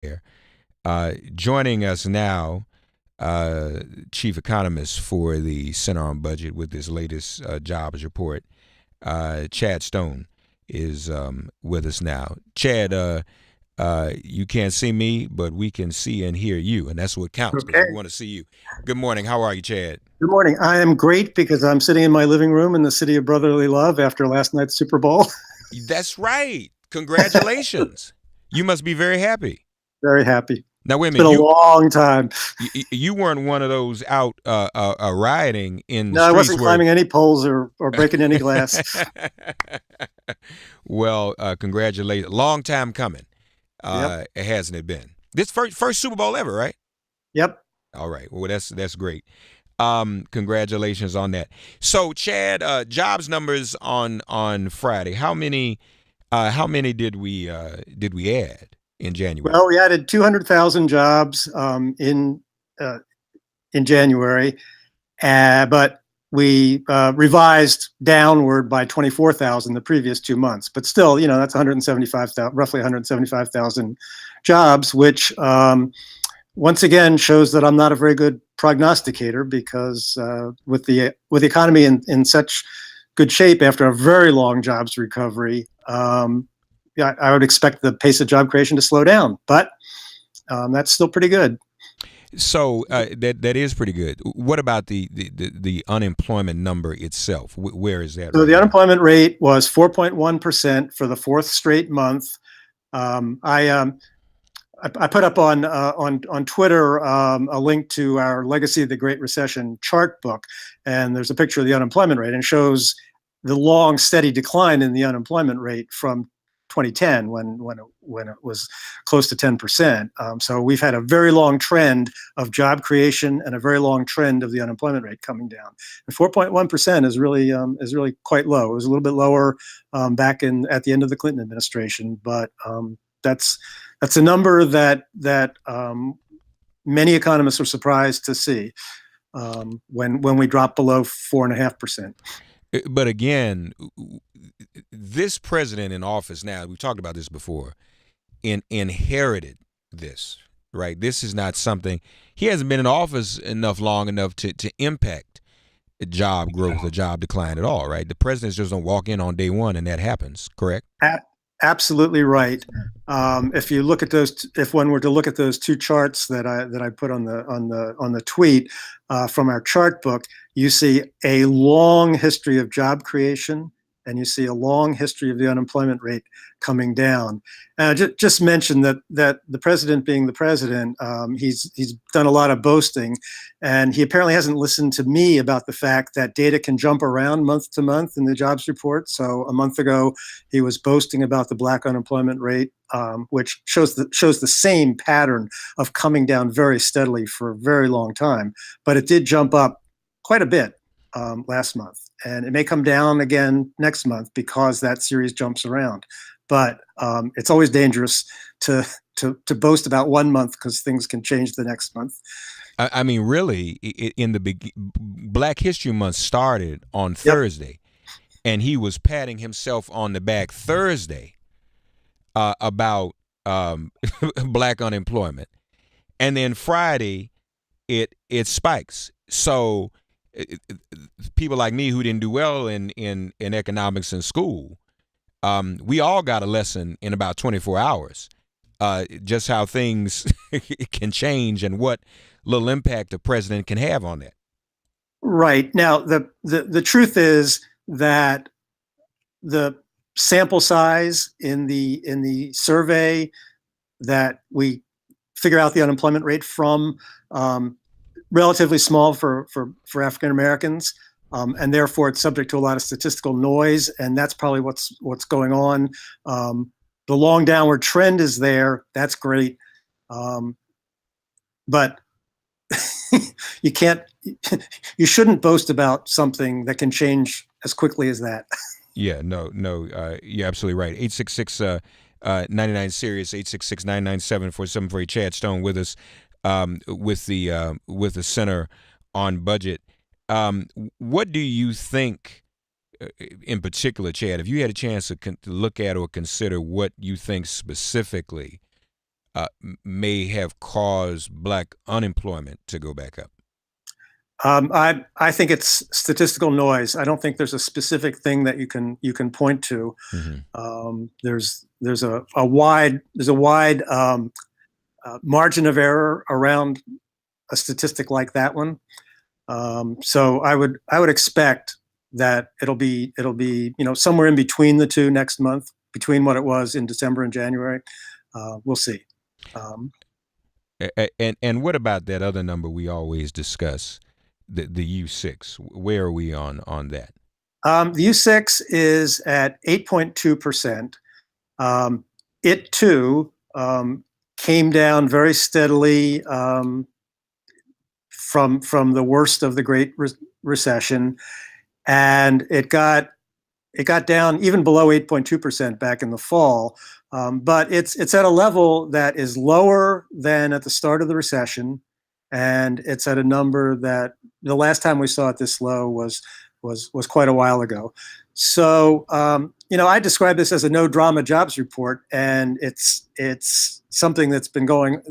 there. Joining us now, chief economist for the Center on Budget with this latest jobs report, Chad Stone, is with us now. Chad, you can't see me, but we can see and hear you, and that's what counts because we Okay. want to see you. Good morning. How are you, Chad? Good morning. I am great because I'm sitting in my living room in the city of brotherly love after last night's Super Bowl. That's right. Congratulations. You must be very happy. Very happy. Now, wait a It's been minute. a You long time. you weren't one of those out rioting in the No, I streets wasn't where. climbing any poles or breaking any glass. Well, congratulations. Long time coming, Yep. hasn't it been? This first Super Bowl ever, right? Yep. All right. Well, that's great. Congratulations on that. So, Chad, jobs numbers on Friday. How many did we add in January? Well, we added 200,000 jobs uh, in January, but we revised downward by 24,000 the previous 2 months. But still, that's 175,000, roughly 175,000 jobs, which once again shows that I'm not a very good prognosticator because with the economy in such good shape after a very long jobs recovery, yeah, I would expect the pace of job creation to slow down, but that's still pretty good. So that is pretty good. What about the unemployment number itself? Where is that So right the now? unemployment rate was 4.1% for the fourth straight month. Um, I um, I put up on Twitter a link to our Legacy of the Great Recession chart book, and there's a picture of the unemployment rate, and shows the long, steady decline in the unemployment rate from 2010 when it was close to 10%. So we've had a very long trend of job creation and a very long trend of the unemployment rate coming down. And 4.1% is really quite low. It was a little bit lower back in at the end of the Clinton administration, but that's that's a number that many economists were surprised to see when we dropped below 4.5%. But again, this president in office now, we've talked about this before, inherited this, right? This is not something, he hasn't been in office long enough to impact job growth or job decline at all, right? The presidents just don't walk in on day one and that happens, correct? Absolutely right. If you look at those, if one were to look at those two charts that I put on the tweet from our chart book, you see a long history of job creation, and you see a long history of the unemployment rate coming down. And I just mentioned that the president, being the president, he's done a lot of boasting, and he apparently hasn't listened to me about the fact that data can jump around month to month in the jobs report. So a month ago, he was boasting about the black unemployment rate, which shows the same pattern of coming down very steadily for a very long time. But it did jump up quite a bit last month, and it may come down again next month because that series jumps around. But it's always dangerous to to boast about one month because things can change the next month. I mean, really, in the Black History Month started on Yep. Thursday, and he was patting himself on the back Thursday about black unemployment, and then Friday it spikes. So people like me who didn't do well in economics in school, we all got a lesson in about 24 hours. Just how things can change and what little impact the president can have on that. Right. Now, the truth is that the sample size in the survey that we figure out the unemployment rate from, relatively small for African Americans, and therefore it's subject to a lot of statistical noise, and that's probably what's going on. The long downward trend is there. That's great, um, but you can't, you shouldn't boast about something that can change as quickly as that. Yeah, no, no, you're absolutely right. 866 99 Sirius, 866 997 4748. Chad Stone with us, with the Center on Budget. What do you think, in particular, Chad, if you had a chance to look at or consider what you think specifically may have caused black unemployment to go back up? I think it's statistical noise. I don't think there's a specific thing that you can point to. Hmm. There's a wide margin of error around a statistic like that one. So I would expect that it'll be somewhere in between the two next month, between what it was in December and January. We'll see. Um, And what about that other number we always discuss, the U6? Where are we on that? the U6 is at 8.2%. It too came down very steadily from the worst of the Great Recession, and it got down even below 8.2% back in the fall. But it's at a level that is lower than at the start of the recession, and it's at a number that the last time we saw it this low was quite a while ago. So I describe this as a no drama jobs report, and it's something that's been going.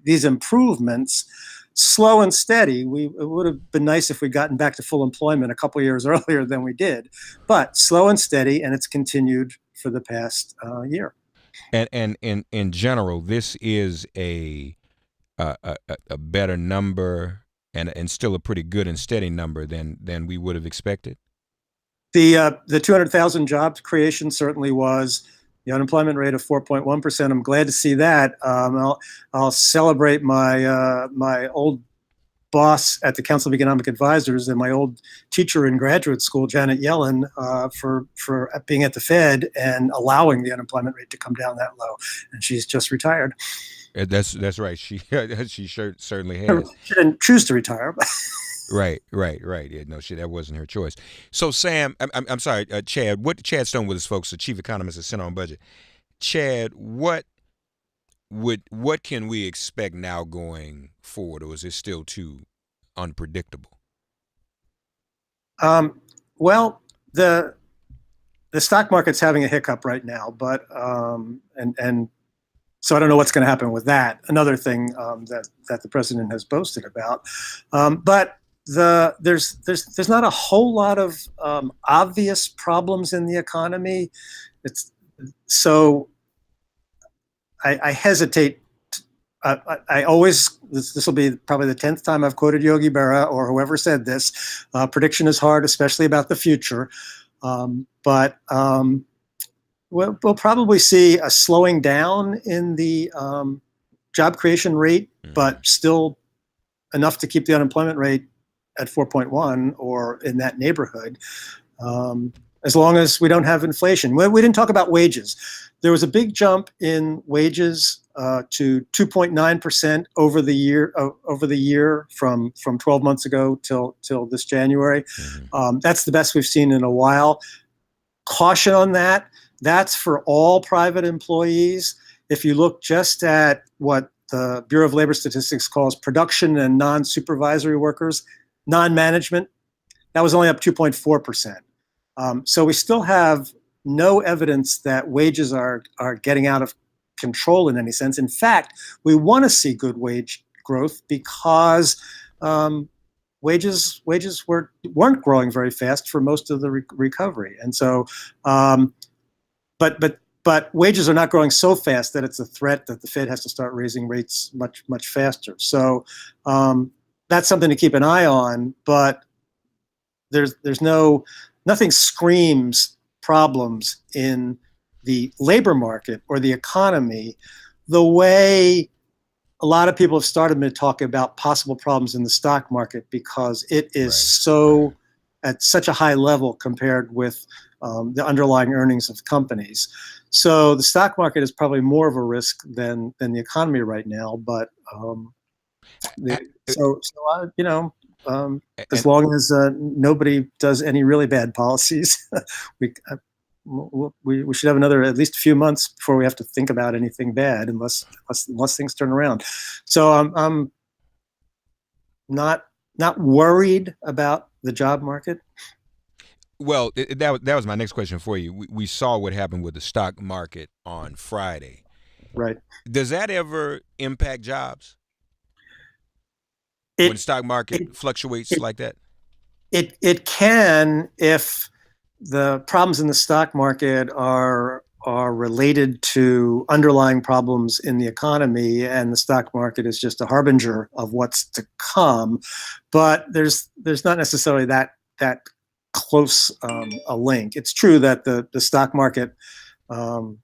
These improvements, slow and steady. It would have been nice if we'd gotten back to full employment a couple of years earlier than we did, but slow and steady, and it's continued for the past year. And in general, this is a better number, and still a pretty good and steady number than we would have expected. The 200,000 jobs creation certainly was. The unemployment rate of 4.1%. I'm glad to see that. I'll celebrate my old boss at the Council of Economic Advisors and my old teacher in graduate school, Janet Yellen, for being at the Fed and allowing the unemployment rate to come down that low. And she's just retired. That's right. She she certainly has. She didn't choose to retire. Right, right, right. Yeah, no, that wasn't her choice. So, Sam, I'm sorry, Chad. Chad Stone with us, folks, the chief economist at Center on Budget. Chad, what can we expect now going forward, or is it still too unpredictable? Well, the stock market's having a hiccup right now, but and so I don't know what's going to happen with that. Another thing that the president has boasted about, but there's not a whole lot of obvious problems in the economy. It's so I hesitate. I always this will be probably the 10th time I've quoted Yogi Berra or whoever said this. Prediction is hard, especially about the future. But we'll probably see a slowing down in the job creation rate, but still enough to keep the unemployment rate at 4.1 or in that neighborhood, as long as we don't have inflation. We didn't talk about wages. There was a big jump in wages to 2.9% over the year from 12 months ago till this January. That's the best we've seen in a while. Caution on that. That's for all private employees. If you look just at what the Bureau of Labor Statistics calls production and non-supervisory workers, non-management, that was only up 2.4%. So we still have no evidence that wages are getting out of control in any sense. In fact, we want to see good wage growth because wages weren't growing very fast for most of the recovery, and so but wages are not growing so fast that it's a threat that the Fed has to start raising rates much faster. So that's something to keep an eye on. But there's nothing screams problems in the labor market or the economy the way a lot of people have started to talk about possible problems in the stock market, because it is at such a high level compared with the underlying earnings of companies. So the stock market is probably more of a risk than the economy right now. But as long as nobody does any really bad policies, we should have another at least a few months before we have to think about anything bad, unless things turn around. So I'm not worried about the job market. Well, that was my next question for you. We saw what happened with the stock market on Friday, right. Does that ever impact jobs when the It stock market it fluctuates it like that? it can, if the problems in the stock market are related to underlying problems in the economy, and the stock market is just a harbinger of what's to come. But there's not necessarily that close a link. It's true that the stock market, we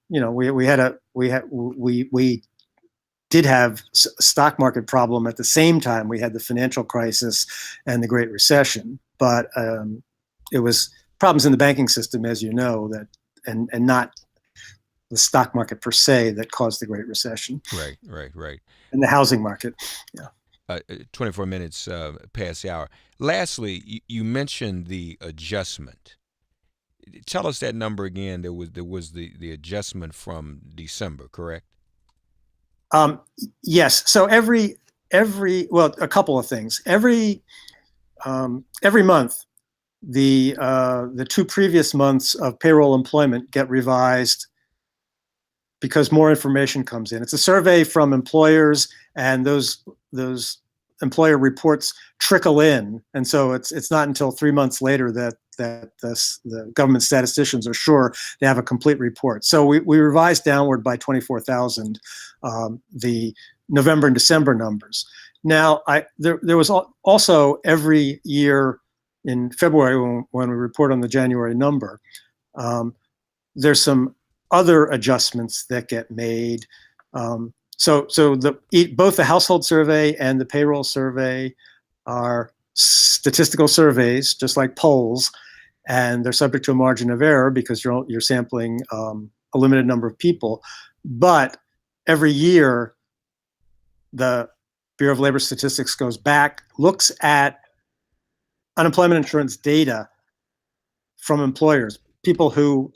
did have a stock market problem at the same time we had the financial crisis and the Great Recession, but it was problems in the banking system, as you know, that and not the stock market per se that caused the Great Recession, Right, right, right. and the housing market. Yeah. 24 minutes past the hour. Lastly, you mentioned the adjustment. Tell us that number again. There was the adjustment from December, correct? Um, yes. So well, a couple of things. Every month, the two previous months of payroll employment get revised because more information comes in. It's a survey from employers, and those employer reports trickle in, and so it's not until 3 months later that the government statisticians are sure they have a complete report. So we revised downward by 24,000 the November and December numbers. Now, there was also every year in February when we report on the January number, there's some other adjustments that get made. So both the household survey and the payroll survey are statistical surveys, just like polls, and they're subject to a margin of error because you're sampling a limited number of people. But every year, the Bureau of Labor Statistics goes back, looks at unemployment insurance data from employers, people who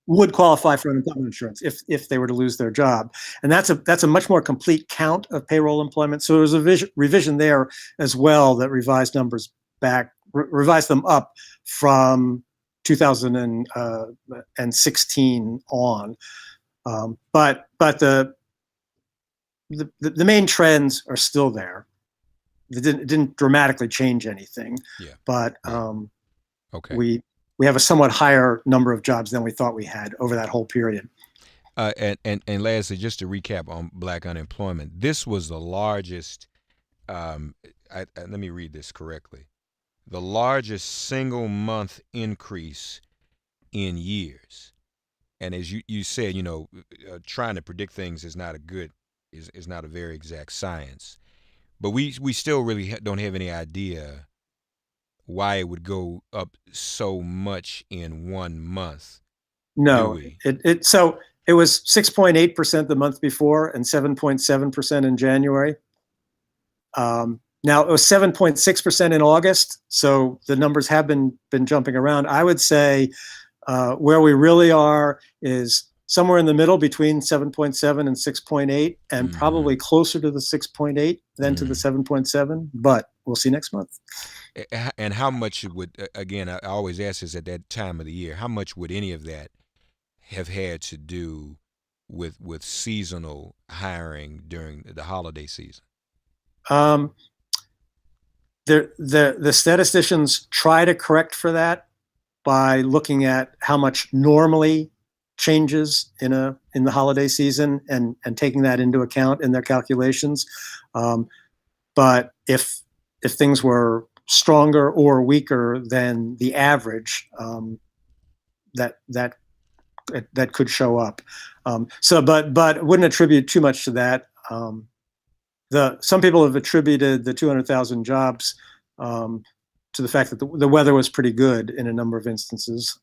would qualify for unemployment insurance if they were to lose their job, and that's a much more complete count of payroll employment. So there was a revision there as well that revised numbers back, revised them up from 2016 on. But the main trends are still there. It didn't dramatically change anything. Yeah. But Okay. we have a somewhat higher number of jobs than we thought we had over that whole period. And lastly, just to recap on black unemployment, this was the largest. Let me read this correctly. The largest single month increase in years. And as you said, trying to predict things is not a very exact science. But we still really don't have any idea why it would go up so much in 1 month. No, it was 6.8% the month before and 7.7% in January. Now it was 7.6% in August, so the numbers have been jumping around. I would say where we really are is somewhere in the middle between 7.7 and 6.8, and probably closer to the 6.8 than to the 7.7. But we'll see next month. And how much would, again, I always ask this at that time of the year, how much would any of that have had to do with seasonal hiring during the holiday season? The statisticians try to correct for that by looking at how much normally changes in the holiday season and taking that into account in their calculations. But if things were stronger or weaker than the average, that could show up. But wouldn't attribute too much to that. Some people have attributed the 200,000 jobs to the fact that the weather was pretty good in a number of instances,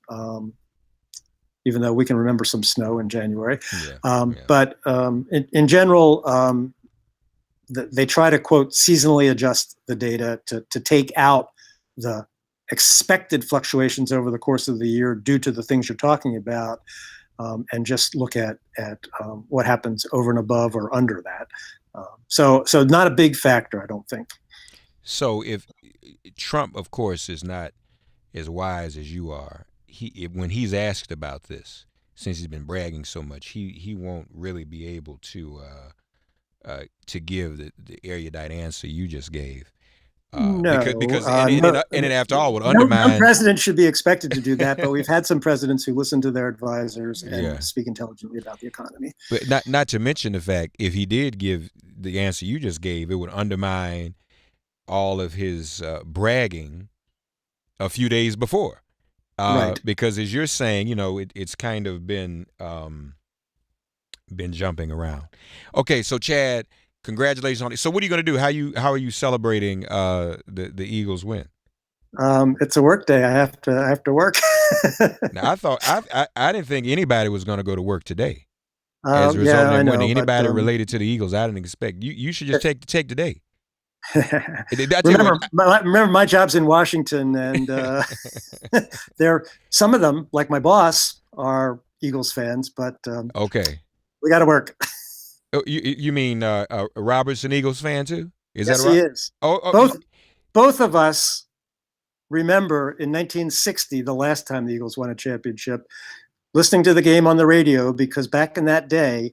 even though we can remember some snow in January. Yeah. But in general, they try to, quote, seasonally adjust the data to take out the expected fluctuations over the course of the year due to the things you're talking about, and just look at what happens over and above or under that. So not a big factor, I don't think. So if Trump, of course, is not as wise as you are, when he's asked about this, since he's been bragging so much, he won't really be able to give the erudite answer you just gave. Because and it after all would undermine. No president should be expected to do that, but we've had some presidents who listen to their advisors and speak intelligently about the economy. But not to mention the fact, if he did give the answer you just gave, it would undermine all of his bragging a few days before. Right. Because as you're saying, it's kind of been jumping around. Okay, so Chad, congratulations on it. So what are you going to do? How are you celebrating the Eagles win? It's a work day. I have to work. Now I thought I didn't think anybody was going to go to work today as a result of winning. Anybody related to the Eagles, I didn't expect. You should just take the day. Remember, my job's in Washington, and some of them, like my boss, are Eagles fans. But okay, we got to work. You mean Robert's an Eagles fan too? Is yes, that right? He is. Both of us remember in 1960, the last time the Eagles won a championship, listening to the game on the radio, because back in that day,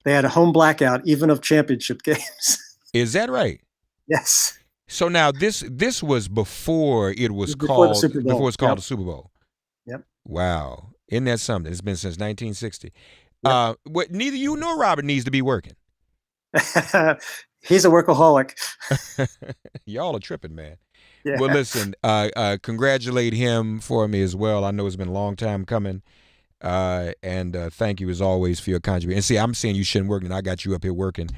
they had a home blackout even of championship games. Is that right? Yes. So now this was before it was called the Super Bowl. Yep. Wow. Isn't that something? It's been since 1960. Yep. Neither you nor Robert needs to be working. He's a workaholic. Y'all are tripping, man. Yeah. Well, listen, congratulate him for me as well. I know it's been a long time coming. And thank you as always for your contribution. And see, I'm saying you shouldn't work, and I got you up here working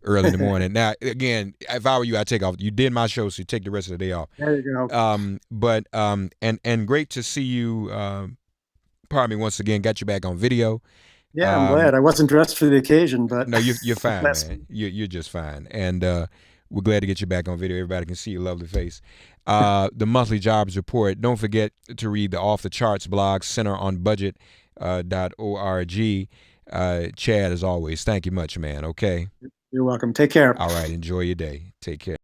early in the morning. Now, again, if I were you, I'd take off. You did my show, so you take the rest of the day off. There you go. But and great to see you. Pardon me, once again, got you back on video. Yeah, I'm glad. I wasn't dressed for the occasion, but no, you're fine, man. You're just fine, and we're glad to get you back on video. Everybody can see your lovely face. The monthly jobs report. Don't forget to read the Off the Charts blog, centeronbudget.org. Chad, as always, thank you much, man. Okay. You're welcome. Take care. All right. Enjoy your day. Take care.